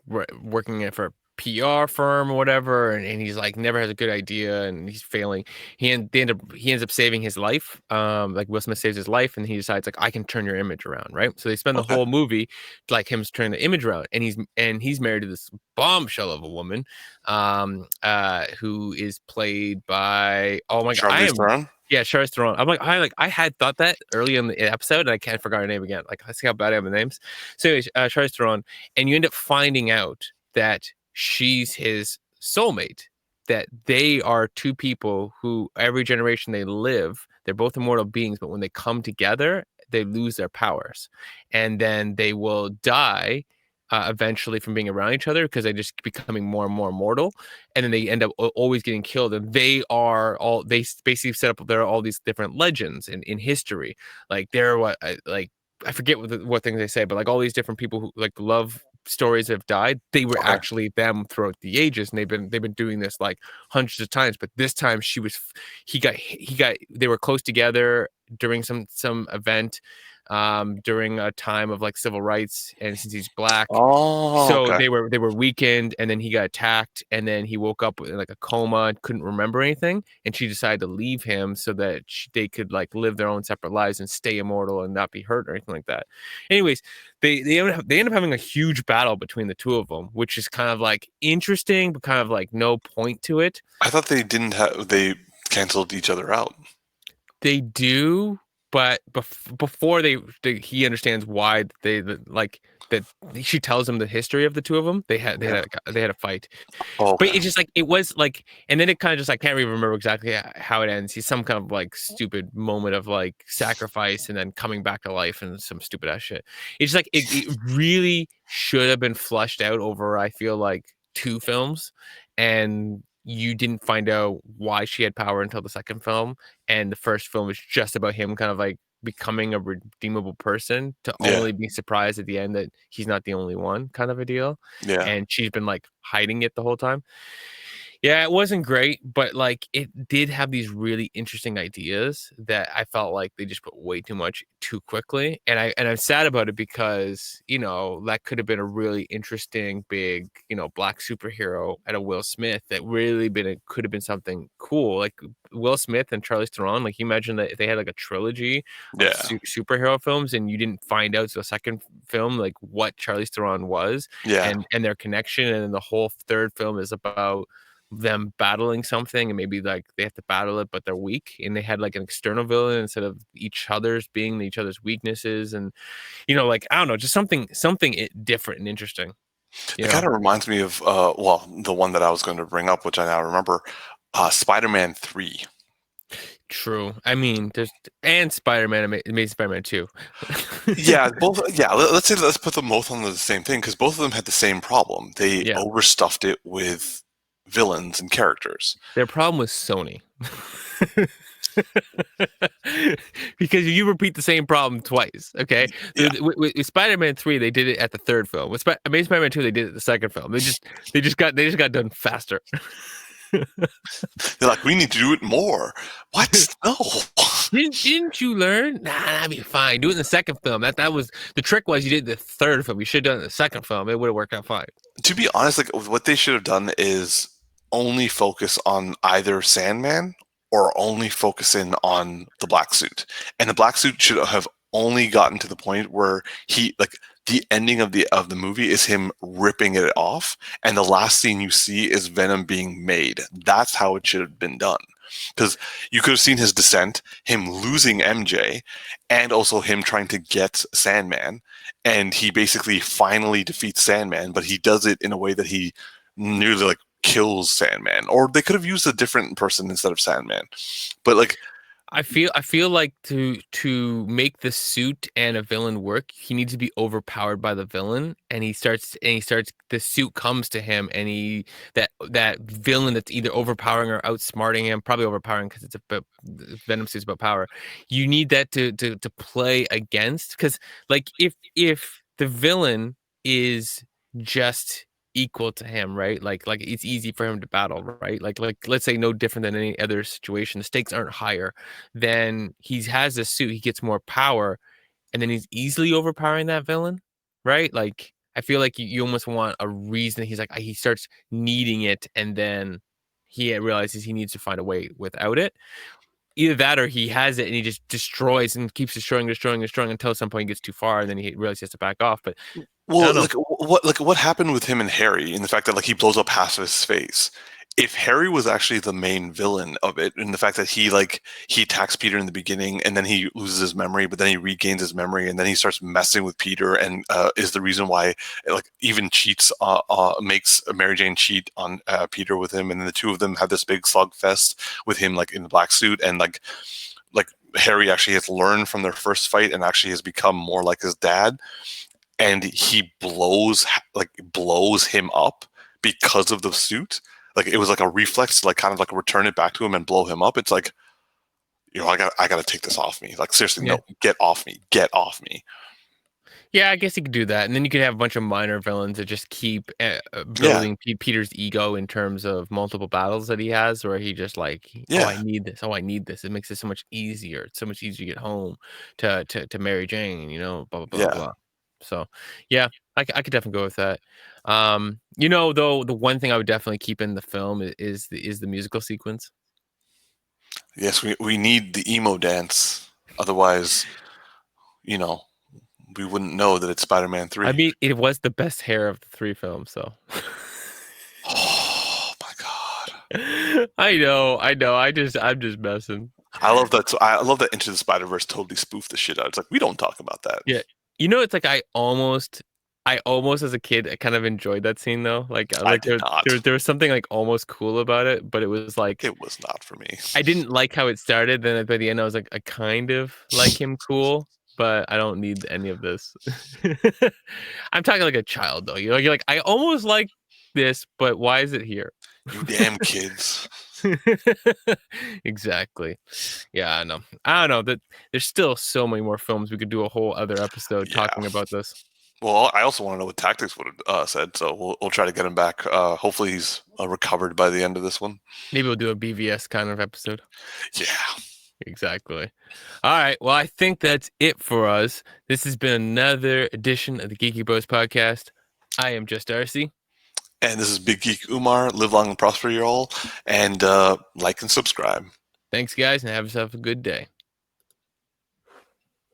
working for a PR firm or whatever, and he's like never has a good idea, and he's failing. He ends up saving his life. Like Will Smith saves his life, and he decides like I can turn your image around, right? So they spend the Okay. whole movie like him turning the image around, and he's married to this bombshell of a woman, who is played by, oh my god, I Charlize am. Theron. Yeah, Charlize Theron. I had thought that early in the episode, and I can't forget her name again. Like, let's see how bad I am with names. So, anyways, Charlize Theron, and you end up finding out that she's his soulmate. That they are two people who every generation they live, they're both immortal beings, but when they come together, they lose their powers, and then they will die. Eventually, from being around each other, because they're just becoming more and more mortal, and then they end up always getting killed. And they basically set up, there are all these different legends in history, like they're like I forget what things they say, but like all these different people who like love stories have died, they were Okay. actually them throughout the ages, and they've been doing this like hundreds of times. But this time he got they were close together during some event, during a time of like civil rights, and since he's black, Oh, so okay. they were weakened, and then he got attacked, and then he woke up in like a coma and couldn't remember anything, and she decided to leave him so that they could like live their own separate lives and stay immortal and not be hurt or anything like that. Anyways, they end up having a huge battle between the two of them, which is kind of like interesting, but kind of like no point to it. I thought they didn't have. They canceled each other out. They do, but before he understands why like that, she tells him the history of the two of them. Yeah. They had a fight. Oh, But okay. it's just like it was like, and then it kind of just, I can't even remember exactly how it ends. He's some kind of like stupid moment of like sacrifice and then coming back to life and some stupid ass shit. It's just like it really should have been flushed out over, I feel like, two films, and you didn't find out why she had power until the second film, and the first film was just about him kind of like becoming a redeemable person, to Yeah. only be surprised at the end that he's not the only one, kind of a deal. Yeah. And she's been like hiding it the whole time. Yeah, it wasn't great, but like it did have these really interesting ideas that I felt like they just put way too much too quickly. And I'm sad about it, because, that could have been a really interesting big, black superhero at a Will Smith, that really could have been something cool. Like Will Smith and Charlize Theron, like you imagine that if they had like a trilogy of Yeah. superhero films, and you didn't find out to the second film like what Charlize Theron was, Yeah. and their connection, and then the whole third film is about them battling something, and maybe like they have to battle it but they're weak, and they had like an external villain instead of each other's weaknesses. And like I don't know, just something different and interesting. It kind of reminds me of well, the one that I was going to bring up, which I now remember, Spider-Man 3. True. I mean, there's, and Spider-Man, Amazing Spider-Man 2. Yeah, both. Yeah, let's put them both on the same thing, because both of them had the same problem. They Yeah, overstuffed it with villains and characters. their problem was Sony. Because you repeat the same problem twice. Okay, Yeah, with Spider-Man 3, they did it at the third film. With Amazing Spider-Man 2, they did it at the second film. They just got done faster. they're like, we need to do it more. What? No. Didn't you learn? Nah, that'd be fine. Do it in the second film. That was the trick. Was you did the third film. You should have done it in the second film. It would have worked out fine. To be honest, like what they should have done is only focus on either Sandman or only focus in on the black suit. And the black suit should have only gotten to the point where he like the ending of the movie is him ripping it off, and the last scene you see is Venom being made. That's how it should have been done. Because you could have seen his descent, him losing MJ, and also him trying to get Sandman, and he basically finally defeats Sandman, but he does it in a way that he nearly like kills Sandman. Or they could have used a different person instead of Sandman. But like I feel like to make the suit and a villain work, he needs to be overpowered by the villain, and he starts the suit comes to him, and that villain that's either overpowering or outsmarting him, probably overpowering because it's a bit, Venom suit's about power. You need that to play against, because like if the villain is just equal to him, right? Like it's easy for him to battle, right? Like let's say no different than any other situation. The stakes aren't higher. Then he has a suit, he gets more power, and then he's easily overpowering that villain, right? Like I feel like you almost want a reason. He's like he starts needing it, and then he realizes he needs to find a way without it. Either that or he has it and he just destroys and keeps destroying until some point he gets too far and then he realizes he has to back off. But I don't Well, know. what happened with him and Harry in the fact that like he blows up half of his face. If Harry was actually the main villain of it, and the fact that he attacks Peter in the beginning, and then he loses his memory, but then he regains his memory, and then he starts messing with Peter, and is the reason why like even cheats, makes Mary Jane cheat on Peter with him, and then the two of them have this big slugfest with him like in the black suit, and like Harry actually has learned from their first fight and actually has become more like his dad, and he blows him up because of the suit. Like it was like a reflex to like kind of like return it back to him and blow him up. It's like, I gotta take this off me. Like seriously, Yeah. no, get off me, get off me. Yeah, I guess you could do that, and then you could have a bunch of minor villains that just keep Yeah, building Peter's ego in terms of multiple battles that he has, where he just like, oh, I yeah, need this, oh, I need this. It makes it so much easier. It's so much easier to get home to Mary Jane, blah blah blah yeah. blah. So, yeah, I could definitely go with that. Though the one thing I would definitely keep in the film is the musical sequence. Yes, we need the emo dance. Otherwise, you know, we wouldn't know that it's Spider-Man I 3. mean, it was the best hair of the three films, so. Oh my god. I know. I'm just messing. I love that. So I love that Into the Spider-Verse totally spoofed the shit out. It's like we don't talk about that. Yeah. It's like I almost as a kid I kind of enjoyed that scene though. Like I like did there not. there there was something like almost cool about it, but it was like It was not for me. I didn't like how it started. Then by the end I was like I kind of like him cool, but I don't need any of this. I'm talking like a child though. You're like I almost like this, but why is it here? You damn kids. Exactly. Yeah, I know. I don't know that there's still so many more films. We could do a whole other episode Yeah. talking about this. Well, I also want to know what Tactics would have said, so we'll try to get him back. Hopefully, he's recovered by the end of this one. Maybe we'll do a BVS kind of episode. Yeah. Exactly. All right. Well, I think that's it for us. This has been another edition of the Geeky Bros podcast. I am just Darcy. And this is Big Geek Umar. Live long and prosper, you all. And like and subscribe. Thanks, guys, and have yourself a good day.